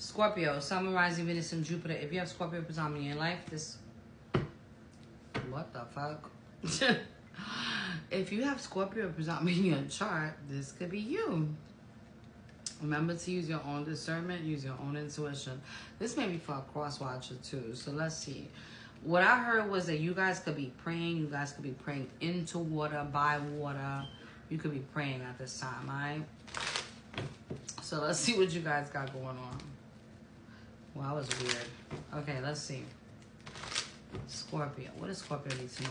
Scorpio, Sun, Rising, Venus, and Jupiter. If you have Scorpio predominant in your life, this... What the fuck? If you have Scorpio predominant in your chart, this could be you. Remember to use your own discernment, use your own intuition. This may be for a cross watcher too. So let's see. What I heard was that you guys could be praying. You guys could be praying into water, by water. You could be praying at this time, all right? So let's see what you guys got going on. Well, that was weird. Okay, let's see. Scorpio. What does Scorpio need to know?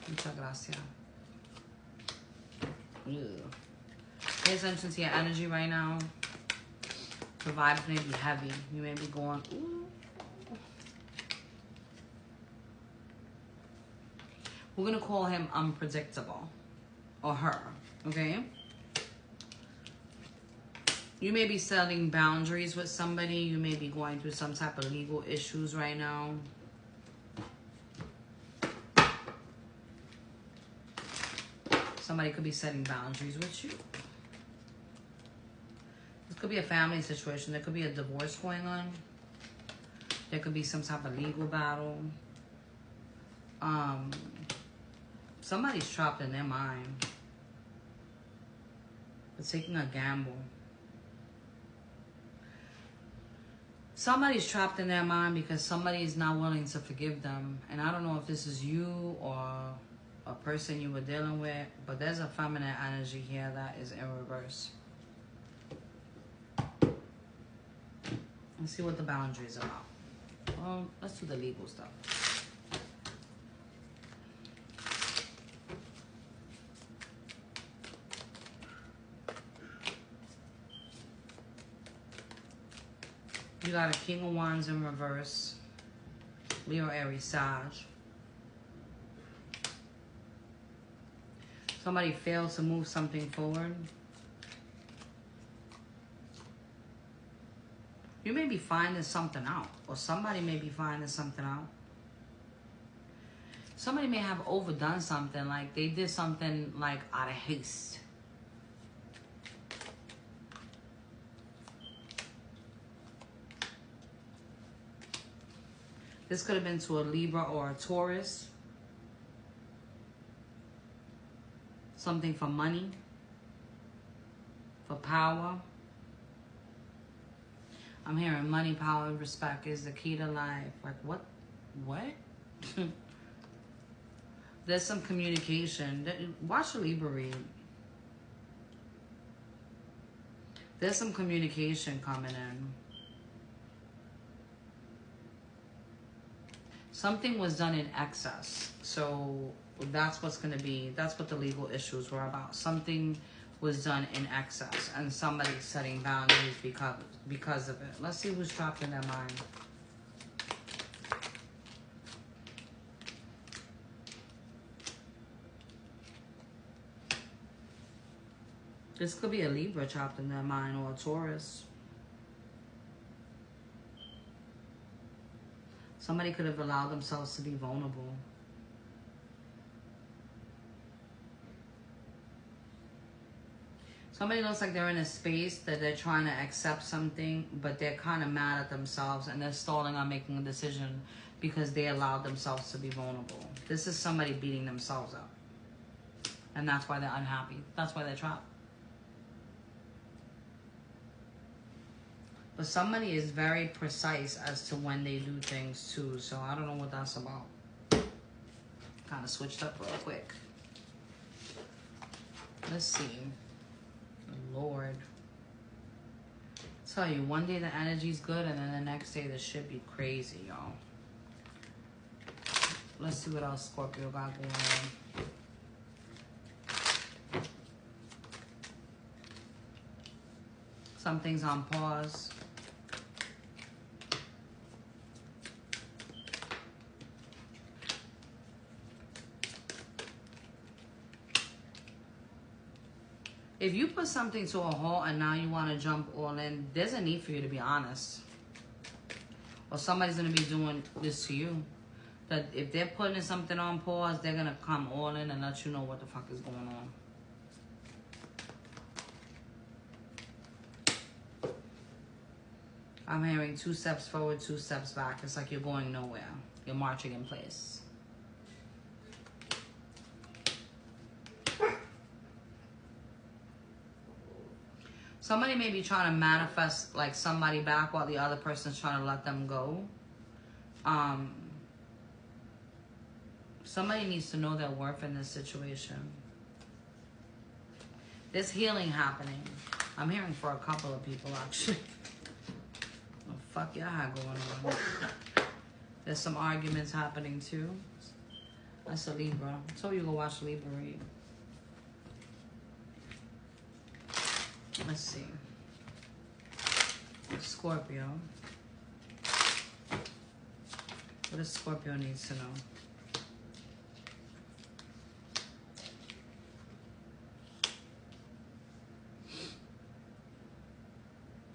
Muchas gracias. Ew. Pay attention to your energy right now. The vibes may be heavy. You may be going, ooh. We're going to call him unpredictable. Or her. Okay? You may be setting boundaries with somebody. You may be going through some type of legal issues right now. Somebody could be setting boundaries with you. This could be a family situation. There could be a divorce going on. There could be some type of legal battle. Somebody's trapped in their mind. They're taking a gamble. Somebody's trapped in their mind because somebody is not willing to forgive them. And I don't know if this is you or a person you were dealing with, but there's a feminine energy here that is in reverse. Let's see what the boundaries are about. Well, let's do the legal stuff. You got a King of Wands in reverse. Leo, Aries, Sag. Somebody failed to move something forward. You may be finding something out. Or somebody may be finding something out. Somebody may have overdone something. Like they did something like out of haste. This could have been to a Libra or a Taurus. Something for money. For power. I'm hearing money, power, and respect is the key to life. Like, what? What? There's some communication. Watch the Libra read. There's some communication coming in. Something was done in excess. So that's what's going to be, that's what the legal issues were about. Something was done in excess and somebody's setting boundaries because of it. Let's see who's trapped in their mind. This could be a Libra trapped in their mind or a Taurus. Somebody could have allowed themselves to be vulnerable. Somebody looks like they're in a space that they're trying to accept something, but they're kind of mad at themselves and they're stalling on making a decision because they allowed themselves to be vulnerable. This is somebody beating themselves up. And that's why they're unhappy. That's why they're trapped. But somebody is very precise as to when they do things too. So I don't know what that's about. Kind of switched up real quick. Let's see. Lord. I tell you, one day the energy's good and then the next day the shit be crazy, y'all. Let's see what else Scorpio got going on. Something's on pause. If you put something to a halt and now you want to jump all in, there's a need for you to be honest. Or somebody's going to be doing this to you. That if they're putting something on pause, they're going to come all in and let you know what the fuck is going on. I'm hearing 2 steps forward, 2 steps back. It's like you're going nowhere. You're marching in place. Somebody may be trying to manifest like somebody back while the other person's trying to let them go. Somebody needs to know their worth in this situation. There's healing happening. I'm hearing for a couple of people actually. What the fuck y'all had going on? There's some arguments happening too. That's a Libra. I told you to go watch Libra read. Let's see. Scorpio. What does Scorpio needs to know?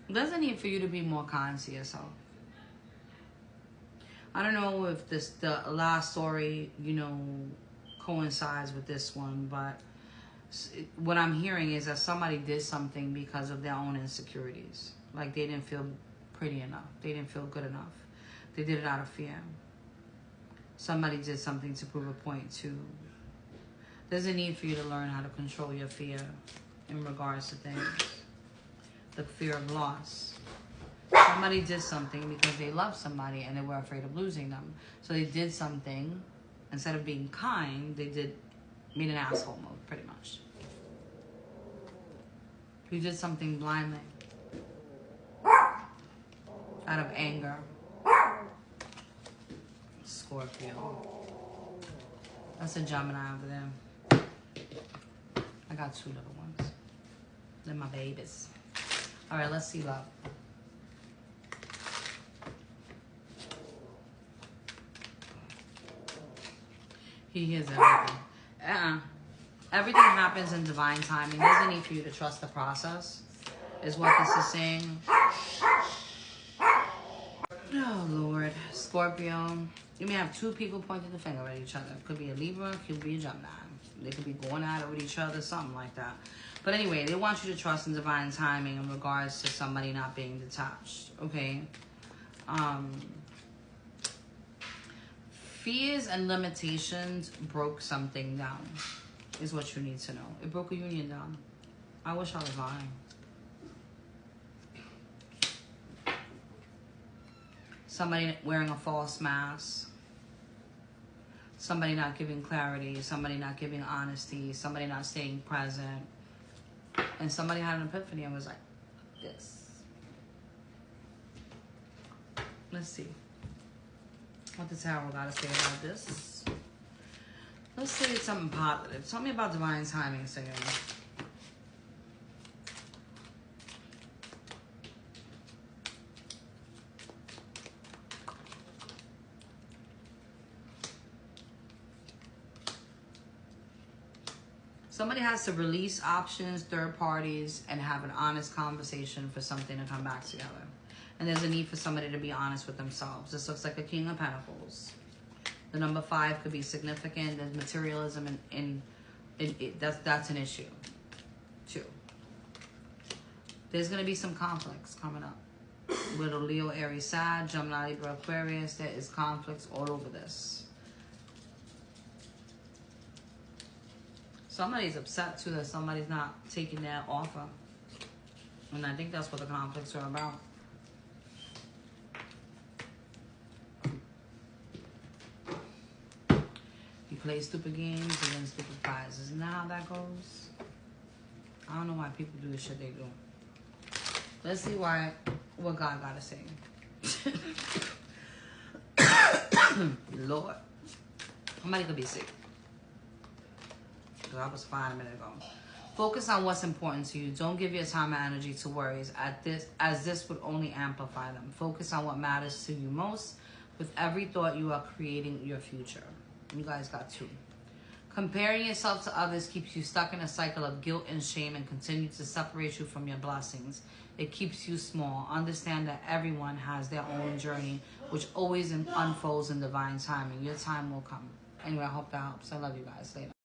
There's a need for you to be more kind to yourself. I don't know if the last story, you know, coincides with this one, but what I'm hearing is that somebody did something because of their own insecurities. Like they didn't feel pretty enough. They didn't feel good enough. They did it out of fear. Somebody did something to prove a point too. There's a need for you to learn how to control your fear in regards to things. The fear of loss. Somebody did something because they loved somebody and they were afraid of losing them. So they did something, instead of being kind, they made an asshole move, pretty much. You did something blindly. Out of anger. Scorpio. That's a Gemini over there. I got 2 little ones. They're my babies. All right, let's see love. He hears everything. Everything happens in divine timing. There's a need for you to trust the process, is what this is saying. Oh, Lord. Scorpio. You may have 2 people pointing the finger at each other. It could be a Libra, it could be a Gemini. They could be going at it with each other, something like that. But anyway, they want you to trust in divine timing in regards to somebody not being detached, okay? Fears and limitations broke something down, is what you need to know. It broke a union down. I wish I was lying. Somebody wearing a false mask. Somebody not giving clarity. Somebody not giving honesty. Somebody not staying present. And somebody had an epiphany and was like, this. Let's see what the tarot got to say about this. Let's say it's something positive. Tell me about divine timing, singing. Somebody has to release options, third parties, and have an honest conversation for something to come back together. And there's a need for somebody to be honest with themselves. This looks like a King of Pentacles. The number 5 could be significant. There's materialism that's an issue, too. There's going to be some conflicts coming up. With a Leo, Aries, Sag, Gemini, Libra, Aquarius, there is conflicts all over this. Somebody's upset too that somebody's not taking their offer. And I think that's what the conflicts are about. You play stupid games and win stupid prizes. Isn't that how that goes? I don't know why people do the shit they do. Let's see what God got to say. Lord. Somebody could be sick. I was fine a minute ago. Focus on what's important to you. Don't give your time and energy to worries as this would only amplify them. Focus on what matters to you most. With every thought, you are creating your future. You guys got 2. Comparing yourself to others keeps you stuck in a cycle of guilt and shame and continues to separate you from your blessings. It keeps you small. Understand that everyone has their own journey, which always unfolds in divine timing. Your time will come. Anyway, I hope that helps. I love you guys. Later.